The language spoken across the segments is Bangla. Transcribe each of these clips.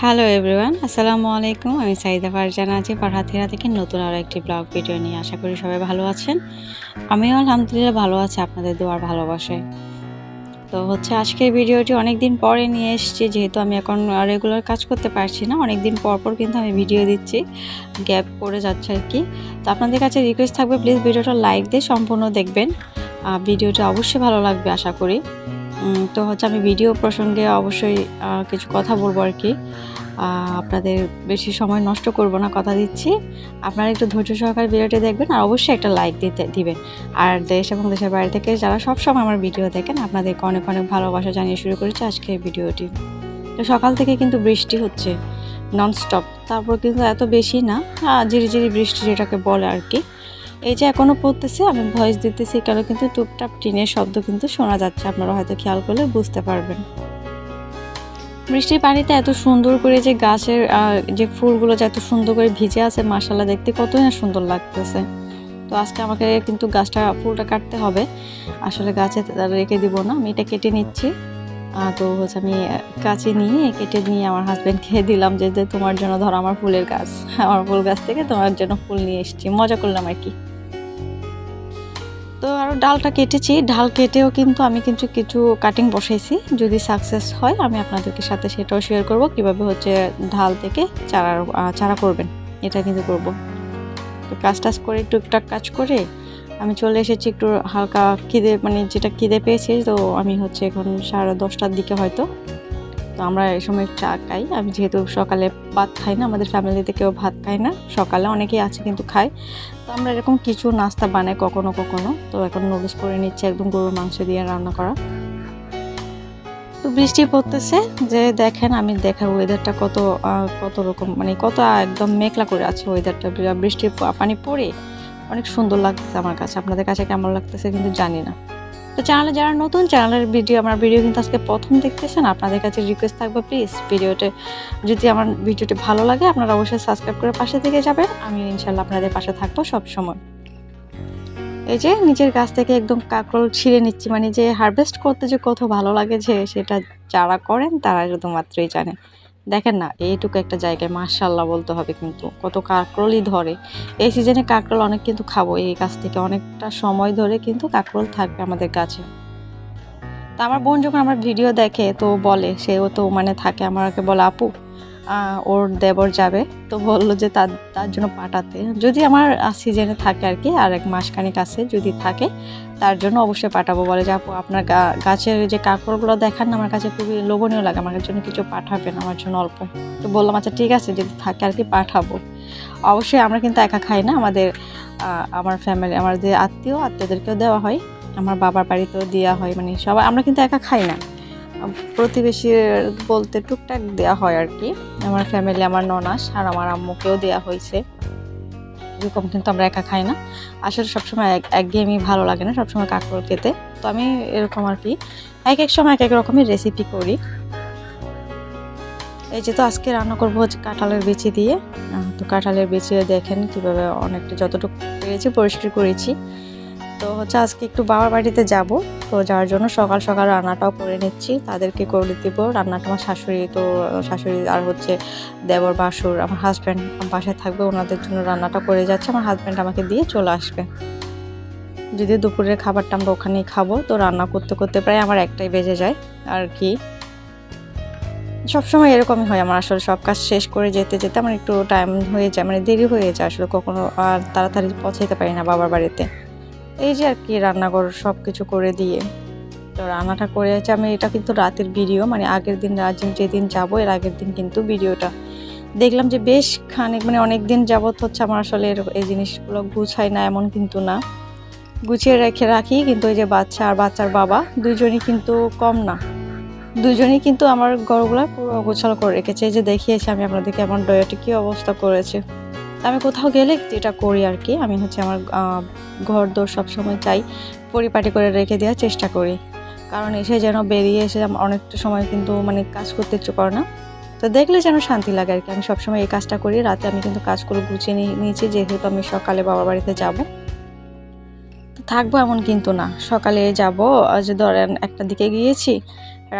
হ্যালো এভরিওয়ান, আসসালামু আলাইকুম। আমি সাইদা ফারজানা আছি পাঠাতিরা থেকে নতুন আরও একটি ব্লগ ভিডিও নিয়ে। আশা করি সবাই ভালো আছেন। আমিও আলহামদুলিল্লাহ ভালো আছি আপনাদের দোয়ার ভালোবাসায়। তো আজকের ভিডিওটি অনেক দিন পরে নিয়ে এসেছি, যেহেতু আমি এখন রেগুলার কাজ করতে পারছি না। অনেক দিন পর পর কিন্তু আমি ভিডিও দিচ্ছি, গ্যাপ পড়ে যাচ্ছে আর কি। তো আপনাদের কাছে রিকোয়েস্ট থাকবে, প্লিজ ভিডিওটা লাইক দিয়ে সম্পূর্ণ দেখবেন। ভিডিওটা অবশ্যই ভালো লাগবে আশা করি। তো আমি ভিডিও প্রসঙ্গে অবশ্যই কিছু কথা বলবো আর কি। আপনাদের বেশি সময় নষ্ট করব না, কথা দিচ্ছি। আপনারা একটু ধৈর্য সহকারে ভিডিওটি দেখবেন আর অবশ্যই একটা লাইক দিবেন। আর দেশ এবং দেশের বাইরে থেকে যারা সবসময় আমার ভিডিও দেখেন, আপনাদেরকে অনেক অনেক ভালোবাসা জানিয়ে শুরু করেছি আজকের ভিডিওটি। তো সকাল থেকে কিন্তু বৃষ্টি হচ্ছে ননস্টপ, তারপর কিন্তু এত বেশি না, ঝিরিঝিরি বৃষ্টি যেটাকে বলে আর কি। এই যে এখনও পড়তেছে, আমি ভয়েস দিতেছি কেন, কিন্তু টুপটাপ টিনের শব্দ কিন্তু শোনা যাচ্ছে, আপনারা হয়তো খেয়াল করলে বুঝতে পারবেন। বৃষ্টির পানিতে এত সুন্দর করে যে গাছের যে ফুলগুলো যে এত সুন্দর করে ভিজে আছে, মাশাআল্লাহ দেখতে কতই না সুন্দর লাগতেছে। তো আজকে আমাকে কিন্তু ফুলটা কাটতে হবে, আসলে গাছে রেখে দিব না, আমি এটা কেটে নিচ্ছি। তো আমি কাছে নিয়ে কেটে নিয়ে আমার হাজব্যান্ডকে দিলাম, যে তোমার জন্য ধর আমার ফুলের গাছ, আমার ফুল গাছ থেকে তোমার জন্য ফুল নিয়ে এসেছি, মজা করলাম আর কি। তো আরও ডালটা কেটেছি, ডাল কেটেও কিন্তু আমি কিছু কাটিং বসাইছি। যদি সাকসেস হয় আমি আপনাদেরকে সাথে সেটাও শেয়ার করব, কিভাবে ঢাল থেকে চারা করবেন, এটা কিন্তু করব। তো কাজ করে টুকটাক কাজ করে আমি চলে এসেছি একটু হালকা খিদে, যেটা খিদে পেয়েছি। তো আমি এখন 10:30টার দিকে হয়তো। তো আমরা এই সময় চা খাই, আমি যেহেতু সকালে ভাত খাই না, আমাদের ফ্যামিলিতে কেউ ভাত খায় না সকালে, অনেকেই আছে কিন্তু খায়। তো আমরা এরকম কিছু নাস্তা বানাই কখনো কখনো। তো এখন নুডলস করে নিচ্ছে, একদম গরুর মাংস দিয়ে রান্না করা। তো বৃষ্টি পড়তেছে, যে দেখেন আমি দেখার ওয়েদারটা কত রকম, কত একদম মেঘলা করে আছে ওয়েদারটা। বৃষ্টির পানি পড়ে অনেক সুন্দর লাগতেছে আমার কাছে। আপনাদের কাছে কেমন লাগতেছে কিন্তু জানি না। তো চ্যানেলে যারা নতুন, আমার ভিডিও কিন্তু আজকে প্রথম দেখতেছেন, আপনাদের কাছে রিকোয়েস্ট থাকবে, প্লিজ যদি আমার ভিডিওটি ভালো লাগে আপনারা অবশ্যই সাবস্ক্রাইব করে পাশে থেকে যাবেন। আমি ইনশাল্লাহ আপনাদের পাশে থাকবো সব সময়। এই যে নিজের গাছ থেকে একদম কাঁকরোল ছিঁড়ে নিচ্ছি, যে হারভেস্ট করতে যে কত ভালো লাগে, সেটা যারা করেন তারা শুধুমাত্রই জানে। দেখেন না, এইটুকু একটা জায়গায় মাশাআল্লাহ বলতে হবে, কিন্তু কত কাঁকরোলই ধরে। এই সিজনে কাঁকরোল অনেক কিন্তু খাবো, এই গাছ থেকে অনেকটা সময় ধরে কিন্তু কাঁকরোল থাকবে আমাদের গাছে। তো আমার বোন যখন আমার ভিডিও দেখে তো বলে, সেও তো থাকে, আমাকে বলে আপু ওর দেবর যাবে, তো বললো যে তার জন্য পাঠাতে, যদি আমার সিজনে থাকে আর কি, আর এক মাসখানিক আছে, যদি থাকে তার জন্য অবশ্যই পাঠাবো। বলে যে আপু আপনার গাছের যে কাঁকরোলগুলো দেখান না, আমার কাছে খুবই লোভনীয় লাগে, আমার জন্য কিছু পাঠাবেন আমার জন্য অল্প। তো বললাম আচ্ছা ঠিক আছে, যদি থাকে আর কি পাঠাবো। অবশ্যই আমরা কিন্তু একা খাই না, আমার ফ্যামিলি, আমার যে আত্মীয়দেরকেও দেওয়া হয়, আমার বাবার বাড়িতেও দেওয়া হয়, সবাই, আমরা কিন্তু একা খাই না, প্রতিবেশী বলতে টুকটাক দেওয়া হয় আর কি। আমার ফ্যামিলি, আমার ননাস আর আমার আম্মুকেও দেওয়া হয়েছে, এরকম কিন্তু আমরা একা খাই না। আসলে সবসময় একঘেয়েমি ভালো লাগে না সবসময় কাঁকরোল খেতে। তো আমি এরকম আর কি এক সময় এক রকমের রেসিপি করি। এই যে তো আজকে রান্না করবো কাঁঠালের বিচি দিয়ে। তো কাঁঠালের বিচি দেখেন কীভাবে অনেকটা যতটুকু পেরেছি পরিষ্কার করেছি। তো আজকে একটু বাবার বাড়িতে যাব, তো যার জন্য সকাল সকাল রান্নাটাও করে নিচ্ছি, তাদেরকে করে দিব রান্নাটা। আমার শাশুড়ি আর দেবর বাসুর, আমার হাজব্যান্ড বাসায় থাকবে, ওনাদের জন্য রান্নাটা করে যাচ্ছে। আমার হাজব্যান্ড আমাকে দিয়ে চলে আসবে, যদি দুপুরের খাবারটা আমরা ওখানেই খাবো। তো রান্না করতে করতে প্রায় আমার 1টাই বেজে যায় আর কি। সবসময় এরকমই হয় আমার, আসলে সব কাজ শেষ করে যেতে যেতে আমার একটু টাইম হয়ে যায়, দেরি হয়ে যায়, আসলে কখনো আর তাড়াতাড়ি পৌঁছাইতে পারি না বাবার বাড়িতে। এই যে আর কি রান্নাঘর সব কিছু করে দিয়ে তো রান্নাটা করে আছে। আমি এটা কিন্তু রাতের ভিডিও, আগের দিন যেদিন যাবো এর আগের দিন কিন্তু ভিডিওটা দেখলাম, যে বেশ খানিক অনেক দিন যাবত আমার আসলে এই জিনিসগুলো গুছাই না, এমন কিন্তু না, গুছিয়ে রাখি। কিন্তু এই যে বাচ্চা আর বাচ্চার বাবা দুজনই কিন্তু কম না, দুজনই কিন্তু আমার ঘরগুলো পুরো গোছালো করে রেখেছে। এই যে দেখিয়েছি আমি আপনাদেরকে আমার ডয়াটি কী অবস্থা করেছে। আমি কোথাও গেলে যেটা করি আর কি, আমি আমার ঘর দোর সবসময় চাই পরিপাটি করে রেখে দেওয়ার চেষ্টা করি, কারণ এসে যেন বেরিয়ে এসে অনেকটা সময় কিন্তু কাজ করতে ইচ্ছে করে না, তো দেখলে যেন শান্তি লাগে আর কি। আমি সবসময় এই কাজটা করি, রাতে আমি কিন্তু কাজগুলো গুছিয়ে নিয়েছি, যেহেতু আমি সকালে বাবার বাড়িতে যাব, তো থাকবো এমন কিন্তু না, সকালে যাব, যে ধরেন 1টার দিকে গিয়েছি,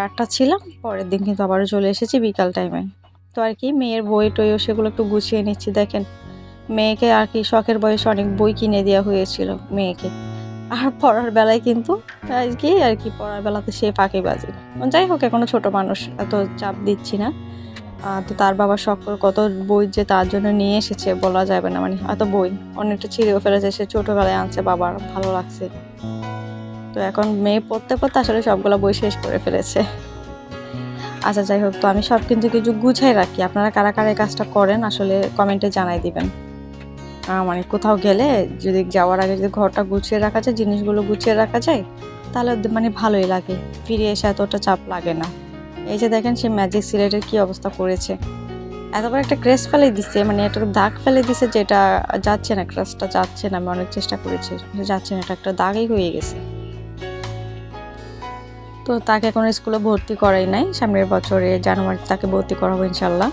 8টা ছিলাম, পরের দিন কিন্তু আবারও চলে এসেছি বিকাল টাইমে। তো আর কি মেয়ের বই টইও সেগুলো একটু গুছিয়ে নিচ্ছি। দেখেন মেয়েকে আর কি শখের বয়সে অনেক বই কিনে দেওয়া হয়েছিল মেয়েকে, আর পড়ার বেলায় কিন্তু আর কি পড়ার বেলাতে সে ফাঁকিবাজি। যাই হোক এখনো ছোট মানুষ, এত চাপ দিচ্ছি না। তো তার বাবা শখ করে কত বই যে তার জন্য নিয়ে এসেছে বলা যাবে না, মানে এত বই অনেকটা ছিঁড়েও ফেলেছে, সে ছোটবেলায় আনছে, বাবার ভালো লাগছে। তো এখন মেয়ে পড়তে পড়তে আসলে সবগুলো বই শেষ করে ফেলেছে। আচ্ছা যাই হোক, তো আমি সব কিন্তু কিছু গুছাই রাখি। আপনারা কারা কারা এই কাজটা করেন আসলে কমেন্টে জানাই দিবেন। মানে কোথাও গেলে যদি যাওয়ার আগে যদি ঘরটা গুছিয়ে রাখা যায়, জিনিসগুলো গুছিয়ে রাখা যায়, তাহলে মানে ভালোই লাগে, ফিরে এসে এতটা চাপ লাগে না। এই যে দেখেন সে ম্যাজিক সিলেটের কি অবস্থা করেছে, এতবার একটা ক্রেস ফেলে দিছে, মানে একটা দাগ ফেলে দিছে, যেটা যাচ্ছে না, ক্রেসটা যাচ্ছে না। আমি অনেক চেষ্টা করেছি, যাচ্ছে না, এটা একটা দাগই হয়ে গেছে। তো তাকে এখন স্কুলে ভর্তি করাই নাই, সামনের বছরে জানুয়ারিতে তাকে ভর্তি করাবো ইনশাল্লাহ।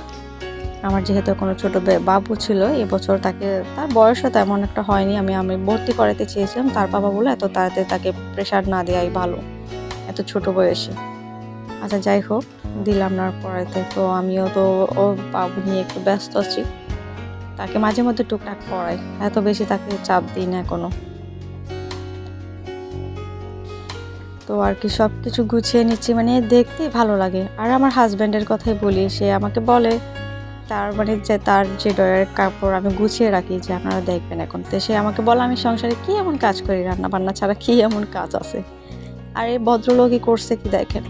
আমার যেহেতু কোনো ছোট বাবু ছিল, এবছর তাকে, তার বয়সও তেমন একটা হয়নি, আমি ভর্তি করাতে চেয়েছিলাম। তার বাবা বলে এত তাড়াতাড়ি তাকে প্রেশার না দেওয়াই ভালো এত ছোট বয়সে। আচ্ছা যাই হোক, দিলাম না পড়াতে। তো আমিও তো ও বাবু নিয়ে একটু ব্যস্ত আছি, তাকে মাঝে মধ্যে টুকটাক পড়াই, এত বেশি তাকে চাপ দিই না এখনো। তো আর কি সব কিছু গুছিয়ে নিচ্ছি, মানে দেখতেই ভালো লাগে। আর আমার হাজব্যান্ডের কথাই বলি, সে আমাকে বলে তার মানে যে তার যে ড্রয়ারের কাপড় আমি গুছিয়ে রাখি, যে আপনারা দেখবেন এখন। তো সে আমাকে বলে আমি সংসারে কি এমন কাজ করি, রান্না বান্না ছাড়া কি এমন কাজ আছে। আর এই ভদ্রলোকই করছে কি দেখেন,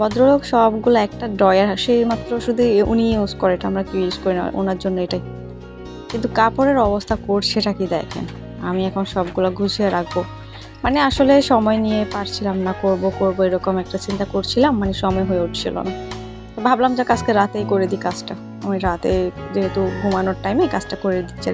ভদ্রলোক সবগুলো একটা ড্রয়ার, সেই মাত্র শুধু উনি ইউজ করে, এটা আমরা কি ইউজ করি না, ওনার জন্য এটাই। কিন্তু কাপড়ের অবস্থা করছেটা কি দেখেন। আমি এখন সবগুলো গুছিয়ে রাখবো, মানে আসলে সময় নিয়ে পারছিলাম না, করব এরকম একটা চিন্তা করছিলাম, মানে সময় হয়ে উঠছিল না। তো ভাবলাম যে আজকে রাতেই করে দিই কাজটা, আমি রাতে যেহেতু ঘুমানোর টাইমে কাজটা করে দিচ্ছে।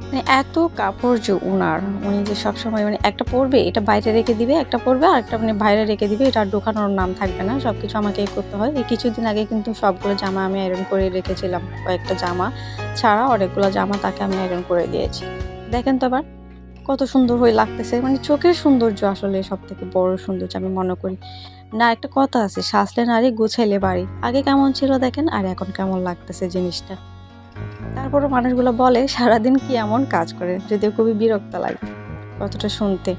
মানে এত কাপড় যে উনার, উনি যে সবসময় মানে একটা পরবে এটা বাইরে রেখে দিবে, একটা পরবে আর একটা মানে বাইরে রেখে দিবে, এটা ঢোকানোর নাম থাকবে না, সব কিছু আমাকেই করতে হয়। এই কিছুদিন আগে কিন্তু সবগুলো জামা আমি আয়রন করে রেখেছিলাম, কয়েকটা জামা ছাড়া অনেকগুলো জামা তাকে আমি আয়রন করে দিয়েছি। দেখেন তো আবার কত সুন্দর হয়ে লাগতেছে, মানে চোখের সৌন্দর্য আসলে সব থেকে বড় সৌন্দর্য আমি মনে করি। না একটা কথা আছে, সাজলে নারী গুছাইলে বাড়ি, আগে কেমন ছিল দেখেন আর এখন কেমন লাগতেছে জিনিসটা। তারপরও মানুষগুলো বলে সারাদিন কি এমন কাজ করে, যদিও খুবই বিরক্ত লাগে কতটা শুনতে।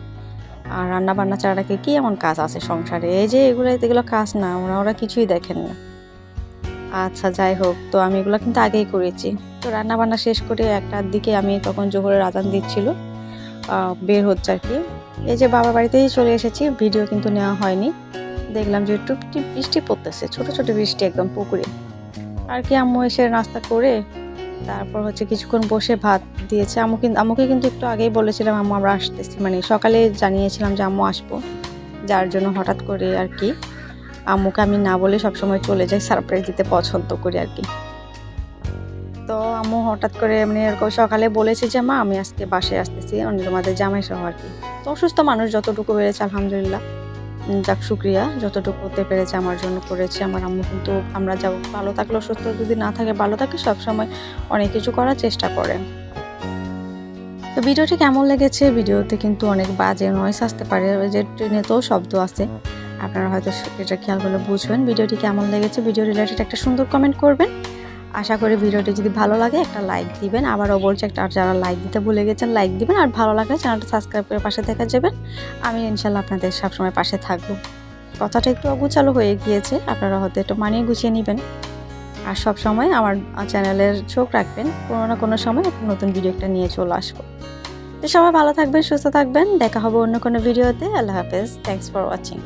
আর রান্না বান্না ছাড়া কি এমন কাজ আছে সংসারে, এই যে এগুলো কাজ না, ওরা কিছুই দেখেন না। আচ্ছা যাই হোক, তো আমি এগুলো কিন্তু আগেই করেছি। তো রান্না বান্না শেষ করে একটার দিকে আমি তখন জোহরের আজান দিচ্ছিল, বের হচ্ছে আর কি। এই যে বাবার বাড়িতেই চলে এসেছি, ভিডিও কিন্তু নেওয়া হয়নি। দেখলাম যে টুপটি বৃষ্টি পড়তেছে, ছোট ছোট বৃষ্টি একদম পুকুরে আর কি। আম্মু এসে নাস্তা করে তারপর হচ্ছে কিছুক্ষণ বসে ভাত দিয়েছে। আম্মুকে কিন্তু একটু আগেই বলেছিলাম আম্মু আমরা আসতেছি, মানে সকালে জানিয়েছিলাম যে আম্মু আসবো, যার জন্য হঠাৎ করে আর কি আম্মুকে আমি না বলে সবসময় চলে যাই, সারপ্রাইজ দিতে পছন্দ করি আর কি। তো আম্মু হঠাৎ করে মানে এরকম সকালে বলেছে যে মা আমি আজকে বাসায় আসতেছি, মানে তোমাদের জামাই সহ আর কি। তো অসুস্থ মানুষ যতটুকু পেরেছে আলহামদুলিল্লাহ, যাক শুক্রিয়া, যতটুকু হতে পেরেছে আমার জন্য করেছে আমার আম্মু। কিন্তু আমরা যা ভালো থাকলে, অসুস্থ যদি না থাকে ভালো থাকে, সবসময় অনেক কিছু করার চেষ্টা করে। তো ভিডিওটি কেমন লেগেছে, ভিডিওতে কিন্তু অনেক বাজে নয়েস আসতে পারে, ওই যে ট্রেনেতেও শব্দ আছে, আপনারা হয়তো এটা খেয়াল করলে বুঝবেন। ভিডিওটি কেমন লেগেছে, ভিডিও রিলেটেড একটা সুন্দর কমেন্ট করবেন। আশা করি ভিডিওটি যদি ভালো লাগে একটা লাইক দিবেন, আবারও বলছি একটা, যারা লাইক দিতে ভুলে গেছেন লাইক দিবেন, আর ভালো লাগলে চ্যানেলটা সাবস্ক্রাইব করে পাশে থেকে যাবেন। আমি ইনশাল্লাহ আপনাদের সবসময় পাশে থাকবো। কথাটা একটু অগুছালো হয়ে গিয়েছে, আপনারা হয়তো একটু মানিয়ে গুছিয়ে নেবেন। আর সব সময় আমার চ্যানেলের চোখ রাখবেন, কোনো না কোনো সময় নতুন ভিডিও একটা নিয়ে চলে আসবো। তো সবাই ভালো থাকবেন, সুস্থ থাকবেন, দেখা হবে অন্য কোনো ভিডিওতে। আল্লাহ হাফেজ, থ্যাংকস ফর ওয়াচিং।